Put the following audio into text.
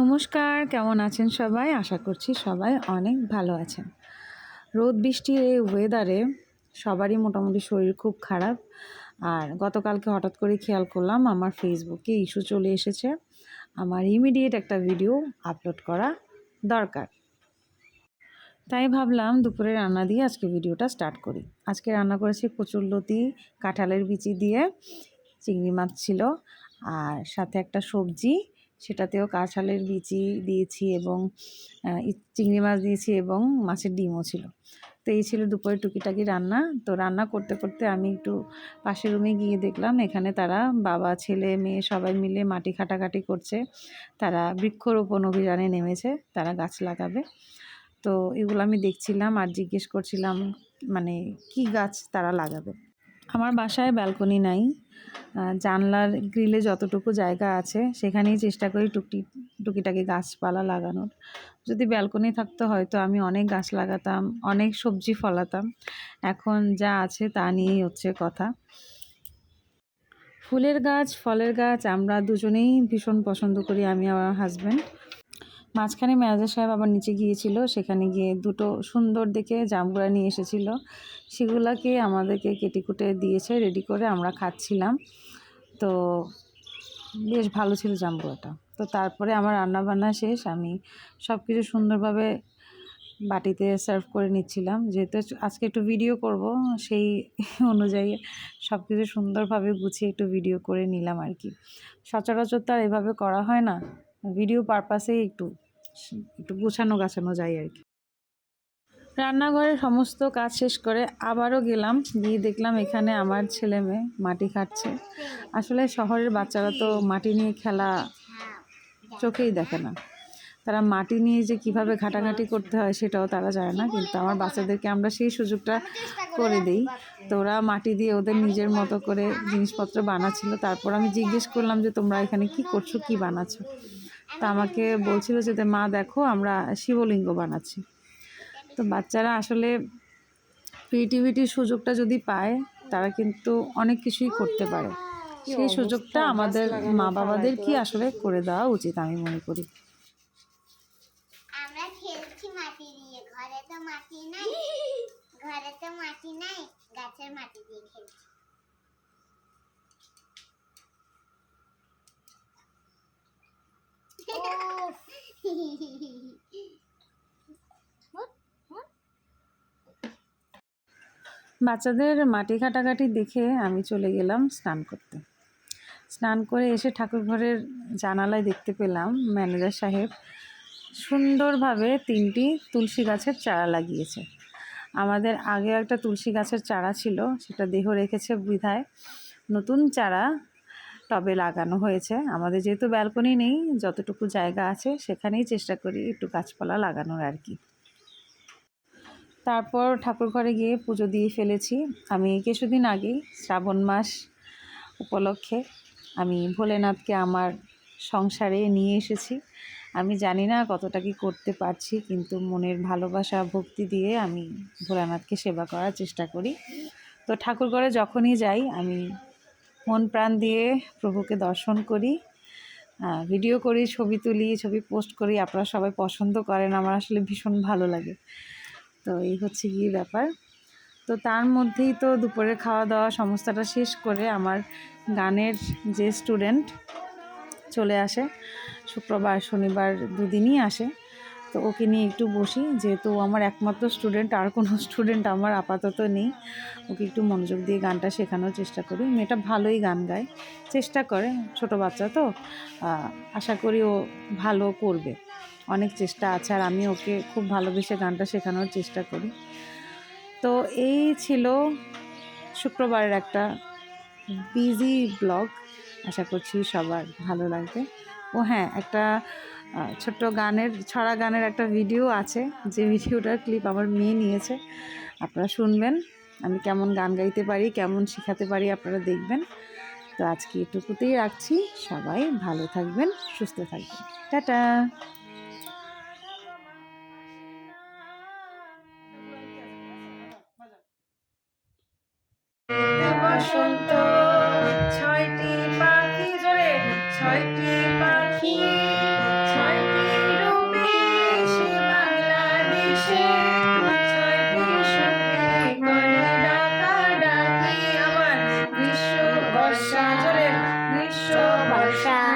নমস্কার, কেমন আছেন সবাই? আশা করছি সবাই অনেক ভালো আছেন। রোদ বৃষ্টির এই ওয়েদারে সবারই মোটামুটি শরীর খুব খারাপ। আর গতকালকে হঠাৎ করে খেয়াল করলাম আমার ফেসবুকে ইস্যু চলে এসেছে, আমার ইমিডিয়েট একটা ভিডিও আপলোড করা দরকার। তাই ভাবলাম দুপুরে রান্না দিয়ে আজকে ভিডিওটা স্টার্ট করি। আজকে রান্না করেছি কচুরলতি, কাঁঠালের বিচি দিয়ে, চিংড়ি মাছ ছিল, আর সাথে একটা সবজি, সেটাতেও কাঁঠালের বিচি দিয়েছি এবং চিংড়ি মাছ দিয়েছি এবং মাছের ডিমও ছিল। তো এই ছিল দুপুরে টুকিটাকি রান্না। তো রান্না করতে করতে আমি একটু পাশের রুমে গিয়ে দেখলাম এখানে তারা বাবা ছেলে মেয়ে সবাই মিলে মাটি কাটাকাটি করছে। তারা বৃক্ষরোপণ অভিযানে নেমেছে, তারা গাছ লাগাবে। তো এগুলো আমি দেখছিলাম আর জিজ্ঞেস করছিলাম মানে কি গাছ তারা লাগাবে। আমার বাসায় ব্যালকনি নাই, জানলার গ্রিলে যতটুকু জায়গা আছে সেখানেই চেষ্টা করি টুকিটাকি গাছপালা লাগানোর। যদি ব্যালকনি থাকতো হয়তো আমি অনেক গাছ লাগাতাম, অনেক সবজি ফলাতাম। এখন যা আছে তা নিয়েই হচ্ছে কথা। ফুলের গাছ, ফলের গাছ আমরা দুজনেই ভীষণ পছন্দ করি, আমি আর আমার হাজব্যান্ড। মাঝখানে ম্যানেজার সাহেব আবার নিচে গিয়েছিল, সেখানে গিয়ে দুটো সুন্দর দেখে জামগুলা নিয়ে এসেছিল, সেগুলাকে আমাদেরকে কেটে কুটে দিয়েছে রেডি করে, আমরা খাচ্ছিলাম। তো বেশ ভালো ছিল জামগুলাটা। তো তারপরে আমার রান্নাবান্না শেষ, আমি সব কিছু সুন্দরভাবে বাটিতে সার্ভ করে নিচ্ছিলাম, যেহেতু আজকে একটু ভিডিও করব সেই অনুযায়ী সব কিছু সুন্দরভাবে গুছিয়ে একটু ভিডিও করে নিলাম আর কি। সচরাচর তো আর এভাবে করা হয় না, ভিডিও পারপাসেই একটু গুছানো গাছানো যায় আর কি। রান্নাঘরের সমস্ত কাজ শেষ করে আবারও গেলাম, গিয়ে দেখলাম এখানে আমার ছেলে মেয়ে মাটি কাটছে। আসলে শহরের বাচ্চারা তো মাটি নিয়ে খেলা চোখেই দেখে না, তারা মাটি নিয়ে যে কিভাবে ঘাটাঘাটি করতে হয় সেটাও তারা জানে না, কিন্তু আমার বাচ্চাদেরকে আমরা সেই সুযোগটা করে দিই। তো ওরা মাটি দিয়ে ওদের নিজের মতো করে জিনিসপত্র বানাচ্ছিল। তারপর আমি জিজ্ঞেস করলাম যে তোমরা এখানে কি করছো, কি বানাচ্ছো? তা আমাকে বলছিল যে মা দেখো আমরা শিবলিঙ্গ বানাচ্ছি। তো বাচ্চারা আসলে ক্রিয়েটিভিটির সুযোগটা যদি পায় তারা কিন্তু অনেক কিছুই করতে পারে। সেই সুযোগটা আমাদের মা বাবাদের কি আসলে করে দেওয়া উচিত আমি মনে করি। আমরা খেলছি মাটি দিয়ে, ঘরে তো মাটি নাই, গাছের মাটি দিয়ে খেলছি। বাচ্চাদের মাটি কাটাকাটি দেখে আমি চলে গেলাম স্নান করতে। স্নান করে এসে ঠাকুরঘরের জানালায় দেখতে পেলাম ম্যানেজার সাহেব সুন্দরভাবে 3টি তুলসী গাছের চারা লাগিয়েছে। আমাদের আগে একটা তুলসী গাছের চারা ছিল, সেটা দেহ রেখেছে বিধায় নতুন চারা টবে লাগানো হয়েছে। আমাদের যেহেতু ব্যালকনি নেই, যতটুকু জায়গা আছে সেখানেই চেষ্টা করি একটু গাছপালা লাগানোর আর কি। তারপর ঠাকুরঘরে গিয়ে পুজো দিয়ে ফেলেছি। আমি কিছুদিন আগেই শ্রাবণ মাস উপলক্ষে আমি ভোলেনাথকে আমার সংসারে নিয়ে এসেছি। আমি জানি না কতটা কি করতে পারছি, কিন্তু মনের ভালোবাসা ভক্তি দিয়ে আমি ভোলানাথকে সেবা করার চেষ্টা করি। তো ঠাকুরঘরে যখনই যাই আমি মন প্রাণ দিয়ে প্রভুকে দর্শন করি, ভিডিও করি, ছবি তুলি, ছবি পোস্ট করি। আপনারা সবাই পছন্দ করেন, আমার আসলে ভীষণ ভালো লাগে। তো এই হচ্ছে গিয়ে ব্যাপার। তো তার মধ্যেই তো দুপুরে খাওয়া দাওয়া সমস্তটা শেষ করে আমার গানের যে স্টুডেন্ট চলে আসে, শুক্রবার শনিবার দুদিনই আসে। তো ওকে নিয়ে একটু বসি, যেহেতু আমার একমাত্র স্টুডেন্ট, আর কোনো স্টুডেন্ট আমার আপাতত নেই। ওকে একটু মনোযোগ দিয়ে গানটা শেখানোর চেষ্টা করি। মেয়েটা ভালোই গান গায়, চেষ্টা করে, ছোট বাচ্চা তো আশা করি ও ভালো করবে, অনেক চেষ্টা আছে। আর আমি ওকে খুব ভালোবেসে গানটা শেখানোর চেষ্টা করি। তো এই ছিল শুক্রবারের একটা বিজি ব্লগ, আশা করছি সবার ভালো লাগবে। ও হ্যাঁ, একটা ছোট্ট ছড়া গানের একটা ভিডিও আছে, যে ভিডিওটার ক্লিপ আমার মেয়ে নিয়েছে, আপনারা শুনবেন আমি কেমন গান গাইতে পারি, কেমন শেখাতে পারি, আপনারা দেখবেন। তো আজকে এটুকুতেই রাখছি, সবাই ভালো থাকবেন, সুস্থ থাকবেন, টাটা। বসন্ত 6টি পাখি, জোরে 6টি পাখি, 6 বর্ষা জোরে গ্রীষ্ম বর্ষা